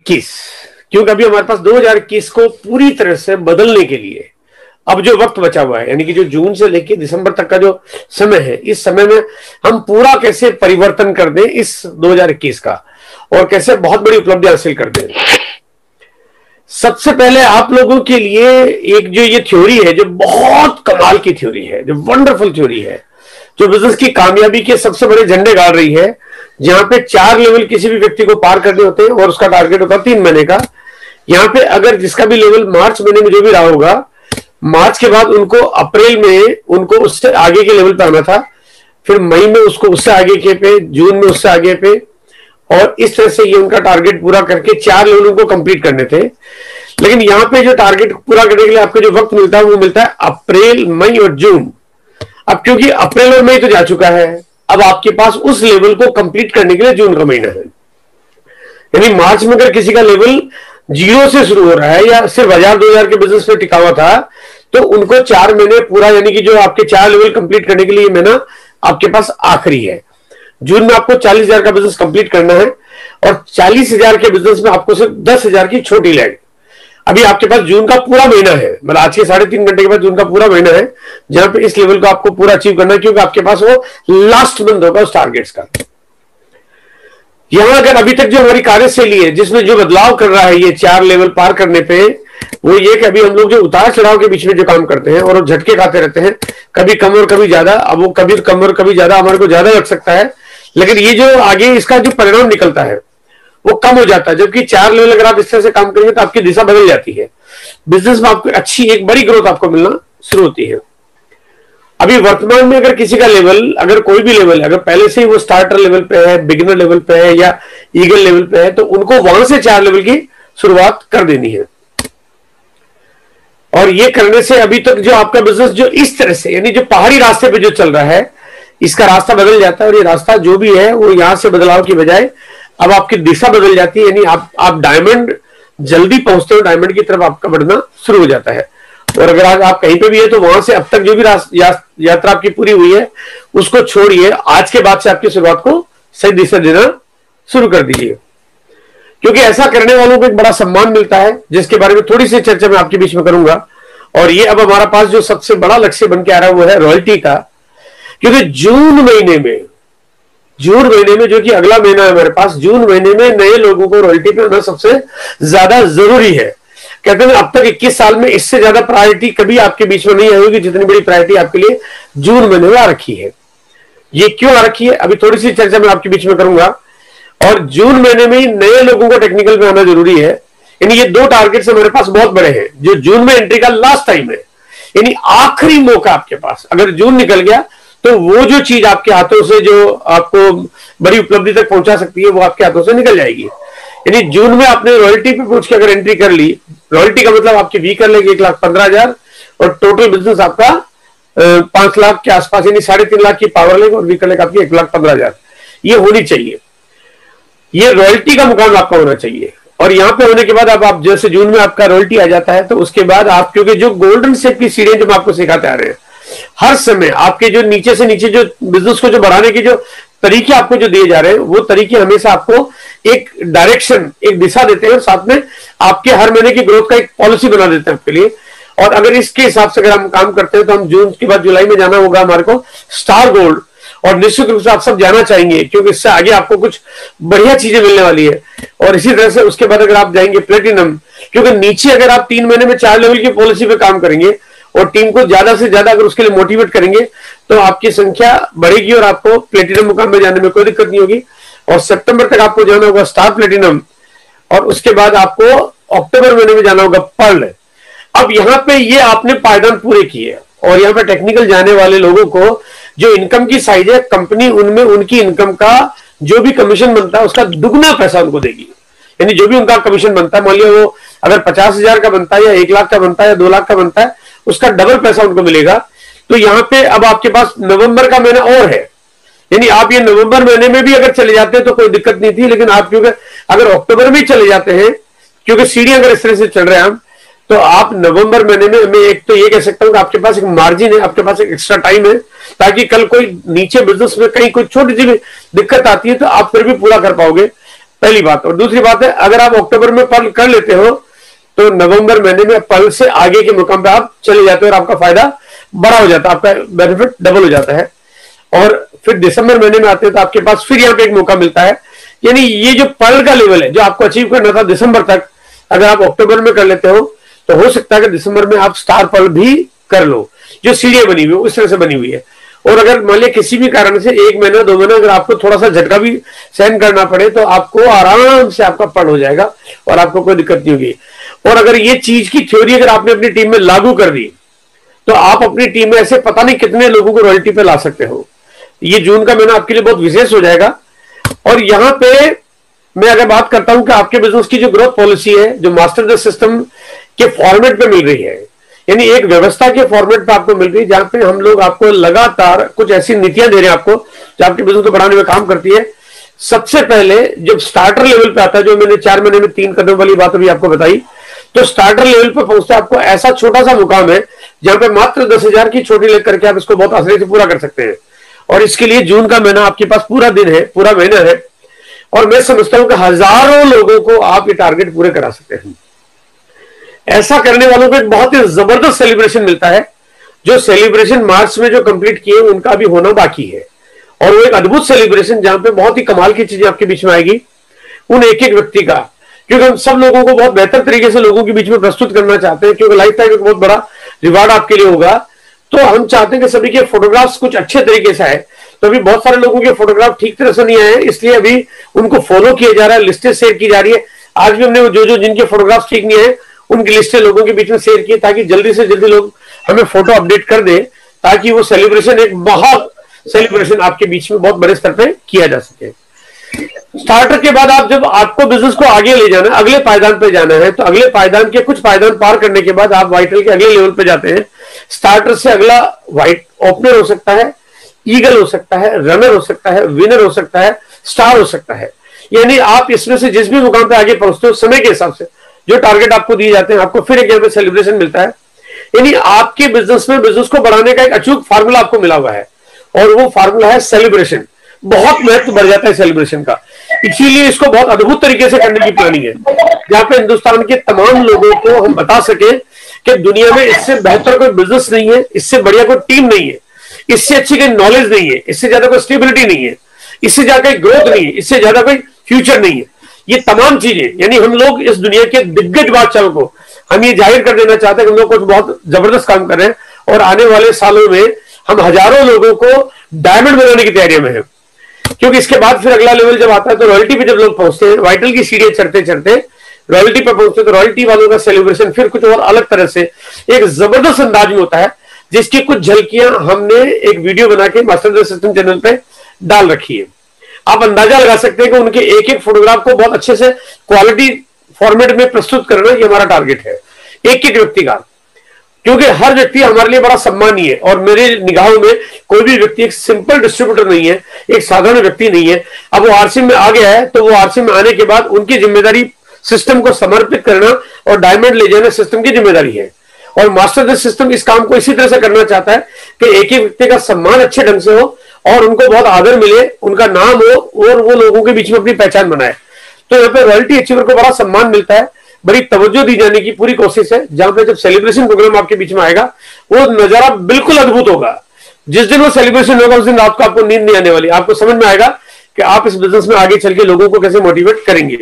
2021, क्योंकि अभी हमारे पास 2021 को पूरी तरह से बदलने के लिए अब जो वक्त बचा हुआ है, यानी कि जो जून से लेकर दिसंबर तक का जो समय है, इस समय में हम पूरा कैसे परिवर्तन कर दें इस 2021 का, और कैसे बहुत बड़ी उपलब्धि हासिल कर दें। सबसे पहले आप लोगों के लिए एक जो ये थ्योरी है, जो बहुत कमाल की थ्योरी है, जो वंडरफुल थ्योरी है, जो बिजनेस की कामयाबी के सबसे बड़े झंडे गाड़ रही है, जहां पे 4 लेवल किसी भी व्यक्ति को पार करने होते हैं और उसका टारगेट होता है 3 महीने का। यहाँ पे अगर जिसका भी लेवल मार्च महीने में जो भी रहा होगा, मार्च के बाद उनको अप्रैल में उनको उससे आगे के लेवल पे आना था, फिर मई में उसको उससे आगे के पे, जून में उससे आगे पे, और इस तरह से ये उनका टारगेट पूरा करके 4 लेवल उनको कंप्लीट करने थे। लेकिन यहाँ पे जो टारगेट पूरा करने के लिए आपको जो वक्त मिलता है वो मिलता है अप्रैल, मई और जून। अब क्योंकि अप्रैल और मई तो जा चुका है, अब आपके पास उस लेवल को कंप्लीट करने के लिए जून का महीना है। यानी मार्च में अगर किसी का लेवल 0 से शुरू हो रहा है या सिर्फ 1000-2000 के बिजनेस पे टिका हुआ था, तो उनको 4 महीने पूरा, यानी कि जो आपके 4 लेवल कंप्लीट करने के लिए महीना आपके पास आखिरी है। जून में आपको 40,000 का बिजनेस कंप्लीट करना है, और 40,000 के बिजनेस में आपको सिर्फ 10,000 की छोटी लैग। अभी आपके पास जून का पूरा महीना है, मतलब आज के 3.5 घंटे के बाद जून का पूरा महीना है, जहां पे इस लेवल को आपको पूरा अचीव करना है, क्योंकि आपके पास वो लास्ट मंथ होगा उस टारगेट्स का। यहां अगर अभी तक जो हमारी कार्यशैली है, जिसमें जो बदलाव कर रहा है ये 4 लेवल पार करने पे, वो ये कि अभी हम लोग जो उतार चढ़ाव के बीच में जो काम करते हैं और झटके खाते रहते हैं, कभी कम और कभी ज्यादा। अब वो कभी कम और कभी ज्यादा हमारे को ज्यादा लग सकता है, लेकिन ये जो आगे इसका जो परिणाम निकलता है वो कम हो जाता है। जबकि 4 लेवल अगर आप इस तरह से काम करेंगे तो आपकी दिशा बदल जाती है, बिजनेस में आपको अच्छी एक बड़ी ग्रोथ आपको मिलना शुरू होती है। अभी वर्तमान में अगर किसी का लेवल, अगर कोई भी लेवल, अगर पहले से ही वो स्टार्टर लेवल पे है, बिगिनर लेवल पे है या ईगल लेवल पे है, तो उनको वहां से 4 लेवल की शुरुआत कर देनी है। और ये करने से अभी तक जो आपका बिजनेस जो इस तरह से, यानी जो पहाड़ी रास्ते पे जो चल रहा है, इसका रास्ता बदल जाता है। और ये रास्ता जो भी है वो यहां से बदलाव की बजाय अब आपकी दिशा बदल जाती है, यानी आप डायमंड जल्दी पहुंचते हो, डायमंड की तरफ आपका बढ़ना शुरू हो जाता है। और अगर आज आप कहीं पे भी है तो वहां से अब तक जो भी यात्रा आपकी पूरी हुई है उसको छोड़िए, आज के बाद से आपकी शुरुआत को सही दिशा देना शुरू कर दीजिए, क्योंकि ऐसा करने वालों को एक बड़ा सम्मान मिलता है, जिसके बारे में थोड़ी सी चर्चा मैं आपके बीच में करूंगा। और ये अब हमारा पास जो सबसे बड़ा लक्ष्य बन के आ रहा है वो है रॉयल्टी का, क्योंकि जून महीने में जो कि अगला महीना है हमारे पास, जून महीने में नए लोगों को रॉयल्टी पे आना सबसे ज्यादा जरूरी है। कहते हैं अब तक 21 साल में इससे ज्यादा प्रायोरिटी कभी आपके बीच में नहीं आई होगी जितनी बड़ी प्रायोरिटी आपके लिए जून महीने में आ रखी है। ये क्यों आ रखी है, अभी थोड़ी सी चर्चा मैं आपके बीच में करूंगा। और जून महीने में ही नए लोगों को टेक्निकल में आना जरूरी है, यानी ये 2 टारगेट्स हमारे पास बहुत बड़े हैं, जो जून में एंट्री का लास्ट टाइम है, यानी आखिरी मौका आपके पास। अगर जून निकल गया तो वो जो चीज आपके हाथों से जो आपको बड़ी उपलब्धि तक पहुंचा सकती है वो आपके हाथों से निकल जाएगी। यानी जून में आपने रॉयल्टी पे पूछ के अगर एंट्री कर ली, रॉयल्टी का मतलब आपकी वी कर लेगी 1,15,000 और टोटल बिजनेस आपका 5 लाख के आसपास, यानी 3.5 लाख की पावर लेगा और वी कर लेगा आपकी 1,15,000। ये होनी चाहिए, ये रॉयल्टी का मुकाबला आपका होना चाहिए। और यहाँ पे होने के बाद अब आप जैसे जून में आपका रॉयल्टी आ जाता है, तो उसके बाद आप, क्योंकि जो गोल्डन शेप की सीढ़ियां जो हम आपको सिखाते आ रहे हैं, हर समय आपके जो नीचे से नीचे जो बिजनेस को जो बढ़ाने के जो तरीके आपको जो दिए जा रहे हैं, वो तरीके हमेशा आपको एक डायरेक्शन, एक दिशा देते हैं, और साथ में आपके हर महीने की ग्रोथ का एक पॉलिसी बना देते हैं आपके लिए। और अगर इसके हिसाब से अगर हम काम करते हैं तो हम जून के बाद जुलाई में जाना होगा हमारे को स्टार गोल्ड, और निश्चित रूप से आप सब जाना चाहेंगे, क्योंकि इससे आगे आपको कुछ बढ़िया चीजें मिलने वाली है। और इसी तरह से उसके बाद अगर आप जाएंगे प्लेटिनम, क्योंकि नीचे अगर आप 3 महीने में 4 लेवल की पॉलिसी पे काम करेंगे और टीम को ज्यादा से ज्यादा अगर उसके लिए मोटिवेट करेंगे, तो आपकी संख्या बढ़ेगी और आपको प्लेटिनम मुकाम में जाने में कोई दिक्कत नहीं होगी। और सितंबर तक आपको जाना होगा स्टार प्लेटिनम, और उसके बाद आपको अक्टूबर महीने में जाना होगा पर्ल। अब यहाँ पे ये आपने पायदान पूरे किए, और यहाँ पे टेक्निकल जाने वाले लोगों को जो इनकम की साइज है, कंपनी उनमें उनकी इनकम का जो भी कमीशन बनता है उसका दुगना पैसा उनको देगी। यानी जो भी उनका कमीशन बनता है, मान लिया वो अगर 50,000 का बनता है या 1 लाख का बनता है या 2 लाख का बनता है, उसका डबल पैसा उनको मिलेगा। तो यहाँ पे अब आपके पास नवंबर का महीना और है, यानी आप ये नवंबर महीने में भी अगर चले जाते हैं तो कोई दिक्कत नहीं थी, लेकिन आप क्योंकि अगर अक्टूबर में चले जाते हैं, क्योंकि सीढ़ियां अगर इस तरह से चल रहे हैं हम, तो आप नवंबर महीने में, मैं एक तो ये कह सकता हूं कि आपके पास एक मार्जिन है, आपके पास एक एक्स्ट्रा टाइम है, ताकि कल कोई नीचे बिजनेस में कहीं कोई छोटी सी भी दिक्कत आती है तो आप फिर भी पूरा कर पाओगे। पहली बात। और दूसरी बात है, अगर आप अक्टूबर में पर्ल कर लेते हो तो नवंबर महीने में पर्ल से आगे के मुकाम पे आप चले जाते हो और आपका फायदा बड़ा हो जाता है, आपका बेनिफिट डबल हो जाता है। और फिर दिसंबर महीने में आते हैं तो आपके पास फिर यहाँ पे एक मौका मिलता है। यानी ये जो पर्ल का लेवल है जो आपको अचीव करना था दिसंबर तक, अगर आप अक्टूबर में कर लेते हो तो हो सकता है कि दिसंबर में आप स्टार पर्ल भी कर लो, जो सीढ़ियां बनी हुई है उस तरह से बनी हुई है। और अगर मान लिया किसी भी कारण से 1 महीना 2 महीना अगर आपको थोड़ा सा झटका भी सहन करना पड़े तो आपको आराम से आपका पर्ल हो जाएगा और आपको कोई दिक्कत नहीं होगी। और अगर ये चीज की थ्योरी अगर आपने अपनी टीम में लागू कर दी तो आप अपनी टीम में ऐसे पता नहीं कितने लोगों को रॉयल्टी पे ला सकते हो। ये जून का महीना आपके लिए बहुत विशेष हो जाएगा। और यहां पे मैं अगर बात करता हूं कि आपके बिजनेस की जो ग्रोथ पॉलिसी है जो मास्टर द सिस्टम के फॉर्मेट पे मिल रही है, यानी एक व्यवस्था के फॉर्मेट पे आपको मिल रही है जहां पे हम लोग आपको लगातार कुछ ऐसी नीतियां दे रहे हैं आपको जो आपके बिजनेस को बढ़ाने में काम करती है। सबसे पहले जब स्टार्टर लेवल पे आता है, जो मैंने 4 महीने में 3 कदम वाली बात अभी आपको बताई, तो स्टार्टर लेवल पे पहुंचते आपको ऐसा छोटा सा मुकाम है जहां पे मात्र 10,000 की छोटी लेकर करके आप इसको बहुत आसानी से पूरा कर सकते हैं। और इसके लिए जून का महीना आपके पास पूरा दिन है, पूरा महीना है। और मैं समझता हूं कि हजारों लोगों को आप ये टारगेट पूरे करा सकते हैं। ऐसा करने वालों को एक बहुत ही जबरदस्त सेलिब्रेशन मिलता है। जो सेलिब्रेशन मार्च में जो कंप्लीट किए उनका भी होना बाकी है। और वो एक अद्भुत सेलिब्रेशन जहां पे बहुत ही कमाल की चीजें आपके बीच में आएगी उन एक एक व्यक्ति का, क्योंकि हम सब लोगों को बहुत बेहतर तरीके से लोगों के बीच में प्रस्तुत करना चाहते हैं, क्योंकि लाइफ टाइम एक बहुत बड़ा रिवार्ड आपके लिए होगा। तो हम चाहते हैं कि सभी के फोटोग्राफ्स कुछ अच्छे तरीके से आए। तो अभी बहुत सारे लोगों के फोटोग्राफ ठीक तरह से नहीं आए, इसलिए अभी उनको फॉलो किया जा रहा है, लिस्टें शेयर की जा रही है। आज भी हमने जो जिनके फोटोग्राफ ठीक नहीं है उनकी लिस्टें लोगों के बीच में शेयर की, ताकि जल्दी से जल्दी लोग हमें फोटो अपडेट कर दे, ताकि वो सेलिब्रेशन एक बहुत सेलिब्रेशन आपके बीच में बहुत बड़े स्तर पे किया जा सके। स्टार्टर के बाद आप जब आपको बिजनेस को आगे ले जाना है, अगले पायदान पे जाना है, तो अगले पायदान के कुछ पायदान पार करने के बाद आप वाइटल के अगले लेवल पे जाते हैं। स्टार्टर से अगला वाइट ओपनर हो सकता है, ईगल हो सकता है, रनर हो सकता है, विनर हो सकता है, स्टार हो सकता है। यानी आप इसमें से जिस भी मुकाम पे आगे पहुंचते हो समय के हिसाब से जो टारगेट आपको दिए जाते हैं, आपको फिर एक यहाँ पे सेलिब्रेशन मिलता है। यानी आपके बिजनेस में बिजनेस को बढ़ाने का एक अचूक फार्मूला आपको मिला हुआ है और वो फार्मूला है सेलिब्रेशन। बहुत महत्व बढ़ जाता है सेलिब्रेशन का, इसीलिए इसको बहुत अद्भुत तरीके से करने की प्लानिंग है, जहां पे हिंदुस्तान के तमाम लोगों को हम बता सके कि दुनिया में इससे बेहतर कोई बिजनेस नहीं है, इससे बढ़िया कोई टीम नहीं है, इससे अच्छी कोई नॉलेज नहीं है, इससे ज्यादा कोई स्टेबिलिटी नहीं है, इससे ज्यादा कोई ग्रोथ नहीं है, इससे ज्यादा कोई फ्यूचर नहीं है। ये तमाम चीजें, यानी हम लोग इस दुनिया के दिग्गज बादशाहों को हम ये जाहिर कर देना चाहते हैं कि हम लोग कुछ बहुत जबरदस्त काम कर रहे हैं और आने वाले सालों में हम हजारों लोगों को डायमंड बनाने की तैयारी में है। क्योंकि इसके बाद फिर अगला लेवल जब आता है तो रॉयल्टी पे जब लोग पहुंचते हैं, वाइटल की सीढ़ियां चढ़ते चढ़ते रॉयल्टी पे पहुंचते तो रॉयल्टी वालों का सेलिब्रेशन फिर कुछ और अलग तरह से एक जबरदस्त अंदाज में होता है, जिसकी कुछ झलकियां हमने एक वीडियो बना के मास्टर सिस्टम चैनल पे डाल रखी है। आप अंदाजा लगा सकते हैं कि उनके एक एक फोटोग्राफ को बहुत अच्छे से क्वालिटी फॉर्मेट में प्रस्तुत करना ये हमारा टारगेट है, एक एक व्यक्ति का। क्योंकि हर व्यक्ति हमारे लिए बड़ा सम्मानीय है और मेरे निगाहों में कोई भी व्यक्ति एक सिंपल डिस्ट्रीब्यूटर नहीं है, एक साधारण व्यक्ति नहीं है। अब वो आरसी में आ गया है तो वो आरसी में आने के बाद उनकी जिम्मेदारी सिस्टम को समर्पित करना और डायमंड ले जाना सिस्टम की जिम्मेदारी है। और मास्टर सिस्टम इस काम को इसी तरह से करना चाहता है कि एक एक व्यक्ति का सम्मान अच्छे ढंग से हो और उनको बहुत आदर मिले, उनका नाम हो और वो लोगों के बीच में अपनी पहचान बनाए। तो यहाँ पे रॉयल्टी अचीवर को बड़ा सम्मान मिलता है, बड़ी तवज्जो दी जाने की पूरी कोशिश है। जहां पे जब सेलिब्रेशन प्रोग्राम आपके बीच में आएगा वो नजारा बिल्कुल अद्भुत होगा। जिस दिन वो सेलिब्रेशन होगा उस दिन रात को आपको नींद नहीं आने वाली, आपको समझ में आएगा कि आप इस बिजनेस में आगे चल के लोगों को कैसे मोटिवेट करेंगे।